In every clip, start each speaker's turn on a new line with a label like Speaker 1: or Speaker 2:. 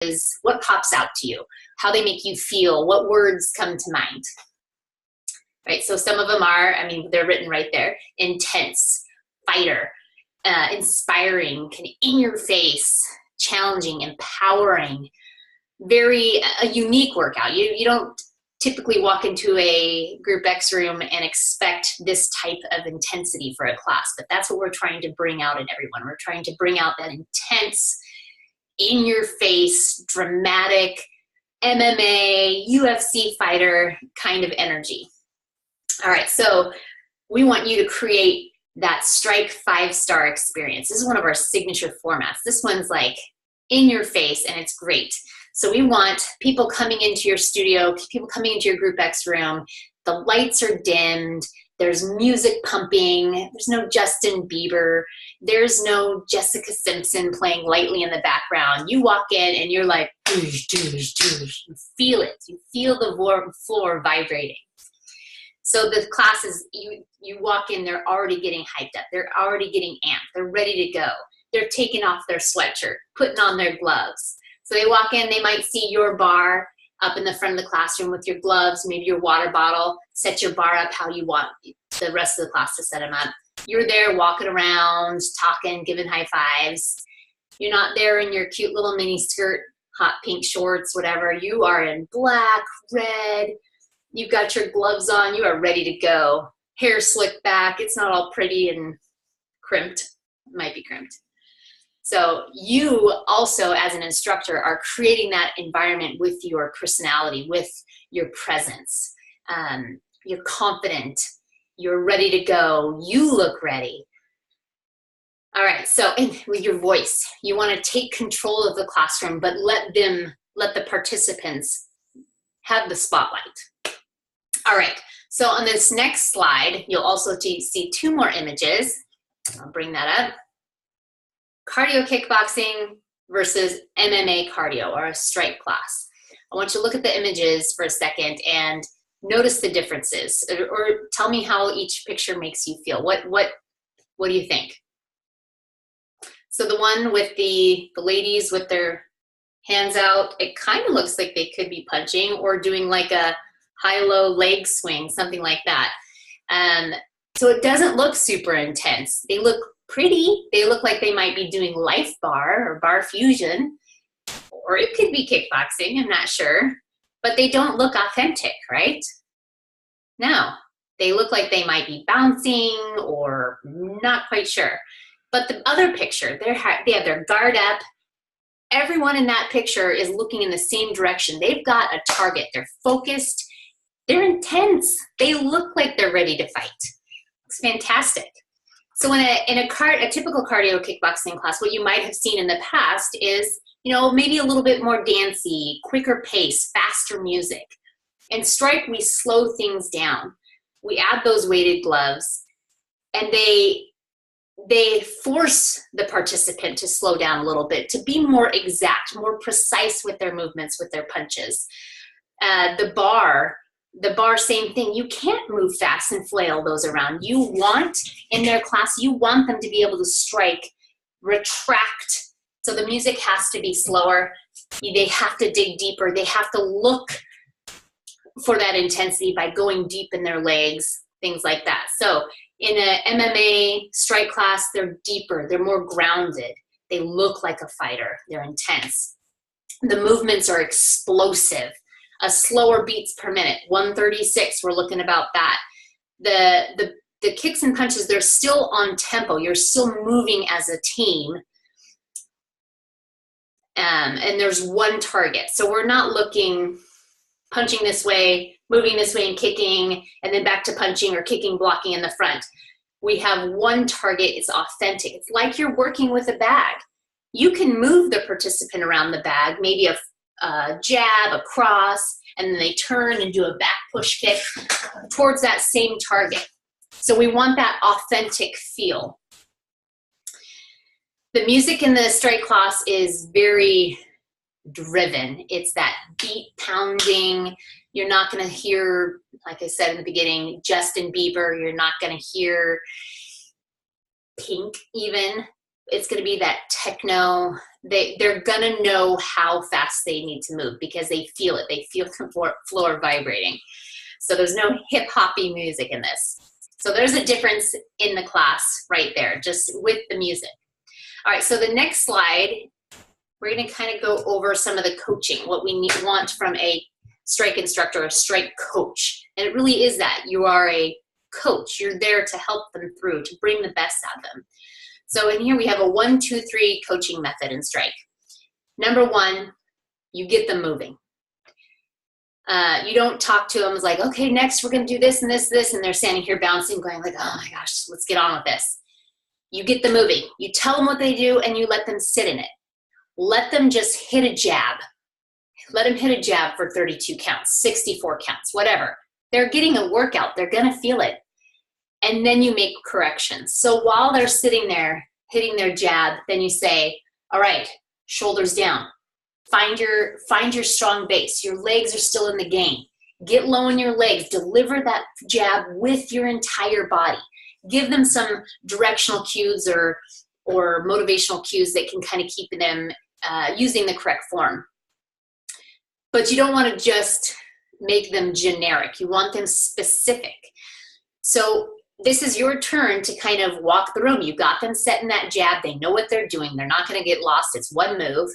Speaker 1: is what pops out to you, how they make you feel, what words come to mind. Right, so some of them are, I mean, they're written right there: intense, fighter, inspiring, kind of in your face, challenging, empowering. Very a unique workout. You don't typically walk into a group X room and expect this type of intensity for a class, but that's what we're trying to bring out in everyone. We're trying to bring out that intense, in your face, dramatic, MMA, UFC fighter kind of energy. All right, so we want you to create that Strike 5-star experience. This is one of our signature formats. This one's like in your face, and it's great. So we want people coming into your studio, people coming into your group X room, the lights are dimmed, there's music pumping, there's no Justin Bieber, there's no Jessica Simpson playing lightly in the background. You walk in and you're like, doosh, doosh, doosh. You feel it. You feel the floor vibrating. So the classes, you walk in, they're already getting hyped up. They're already getting amped. They're ready to go. They're taking off their sweatshirt, putting on their gloves. So they walk in, they might see your bar up in the front of the classroom with your gloves, maybe your water bottle, set your bar up how you want the rest of the class to set them up. You're there walking around, talking, giving high fives. You're not there in your cute little mini skirt, hot pink shorts, whatever. You are in black, red. You've got your gloves on. You are ready to go. Hair slicked back. It's not all pretty and crimped. It might be crimped. So you also, as an instructor, are creating that environment with your personality, with your presence. You're confident. You're ready to go. You look ready. All right, so with your voice, you want to take control of the classroom, but let the participants have the spotlight. All right, so on this next slide, you'll also see 2 more images. I'll bring that up. Cardio kickboxing versus MMA cardio, or a strike class. I want you to look at the images for a second and notice the differences, or tell me how each picture makes you feel. What do you think? So the one with the ladies with their hands out, it kind of looks like they could be punching or doing like a high-low leg swing, something like that. So it doesn't look super intense. They look pretty. They look like they might be doing life bar or bar fusion, or it could be kickboxing, I'm not sure. But they don't look authentic, right? No, they look like they might be bouncing or not quite sure. But the other picture, they have their guard up. Everyone in that picture is looking in the same direction. They've got a target. They're focused. They're intense. They look like they're ready to fight. It's fantastic. So in a typical cardio kickboxing class, what you might have seen in the past is, maybe a little bit more dancey, quicker pace, faster music. In strike, we slow things down. We add those weighted gloves, and they force the participant to slow down a little bit, to be more exact, more precise with their movements, with their punches. The bar, same thing. You can't move fast and flail those around. You want, in their class, you want them to be able to strike, retract. So the music has to be slower. They have to dig deeper. They have to look for that intensity by going deep in their legs, things like that. So in an MMA strike class, they're deeper. They're more grounded. They look like a fighter. They're intense. The movements are explosive. A slower beats per minute, 136, we're looking about that. The kicks and punches, they're still on tempo. You're still moving as a team. And there's one target. So we're not looking, punching this way, moving this way and kicking, and then back to punching or kicking, blocking in the front. We have one target. It's authentic. It's like you're working with a bag. You can move the participant around the bag, maybe a jab, a cross, and then they turn and do a back push kick towards that same target. So we want that authentic feel. The music in the strike class is very driven. It's that beat pounding. You're not going to hear, like I said in the beginning, Justin Bieber. You're not going to hear Pink even. It's going to be that techno. They're going to know how fast they need to move because they feel it. They feel the floor vibrating. So there's no hip-hoppy music in this. So there's a difference in the class right there, just with the music. All right, so the next slide, we're going to kind of go over some of the coaching, what we want from a strike instructor, a strike coach. And it really is that. You are a coach. You're there to help them through, to bring the best out of them. So in here we have a 1, 2, 3 coaching method in strike. Number 1, you get them moving. You don't talk to them as like, okay, next we're going to do this and this, and they're standing here bouncing, going like, oh my gosh, let's get on with this. You get them moving. You tell them what they do and you let them sit in it. Let them just hit a jab. Let them hit a jab for 32 counts, 64 counts, whatever. They're getting a workout. They're going to feel it. And then you make corrections. So while they're sitting there hitting their jab, then you say, all right, shoulders down. Find your strong base. Your legs are still in the game. Get low in your legs. Deliver that jab with your entire body. Give them some directional cues or motivational cues that can kind of keep them using the correct form. But you don't want to just make them generic. You want them specific. So this is your turn to kind of walk the room. You got them set in that jab. They know what they're doing. They're not going to get lost. It's one move.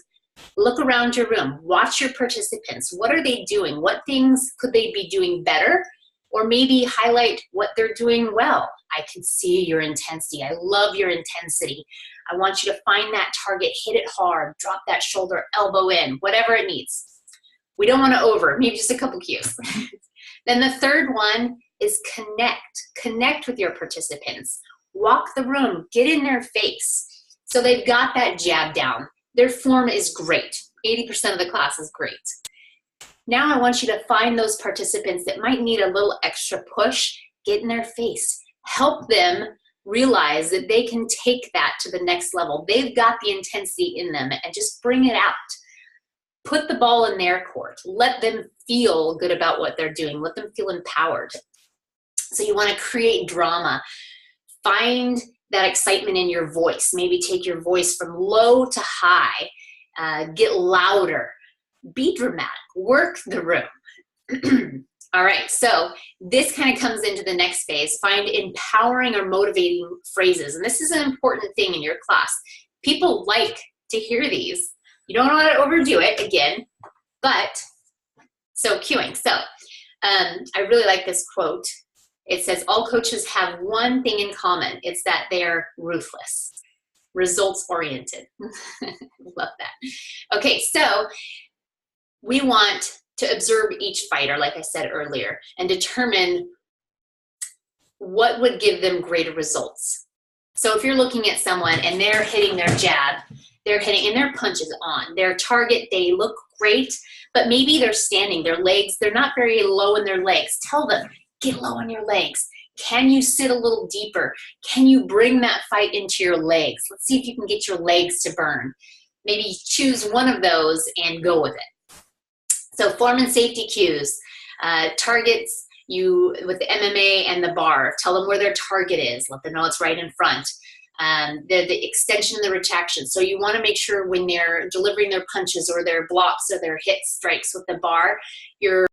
Speaker 1: Look around your room. Watch your participants. What are they doing? What things could they be doing better? Or maybe highlight what they're doing well. I can see your intensity. I love your intensity. I want you to find that target, hit it hard, drop that shoulder, elbow in, whatever it needs. We don't want to over, maybe just a couple cues. Then the third one is connect. Connect with your participants. Walk the room, get in their face. So they've got that jab down. Their form is great. 80% of the class is great. Now I want you to find those participants that might need a little extra push, get in their face. Help them realize that they can take that to the next level. They've got the intensity in them and just bring it out. Put the ball in their court. Let them feel good about what they're doing. Let them feel empowered. So you want to create drama. Find that excitement in your voice. Maybe take your voice from low to high. Get louder. Be dramatic. Work the room. All right, so this kind of comes into the next phase. Find empowering or motivating phrases. And this is an important thing in your class. People like to hear these. You don't want to overdo it, again, but so cueing. So I really like this quote. It says, all coaches have one thing in common. It's that they're ruthless, results-oriented. Love that. Okay, so we want to observe each fighter, like I said earlier, and determine what would give them greater results. So if you're looking at someone and they're hitting their jab, they're hitting, and their punch is on. Their target, they look great, but maybe they're standing, their legs, they're not very low in their legs. Tell them, get low on your legs. Can you sit a little deeper? Can you bring that fight into your legs? Let's see if you can get your legs to burn. Maybe choose one of those and go with it. So form and safety cues, targets you with the MMA and the bar. Tell them where their target is. Let them know it's right in front. The extension and the retraction. So you want to make sure when they're delivering their punches or their blocks or their hit strikes with the bar, you're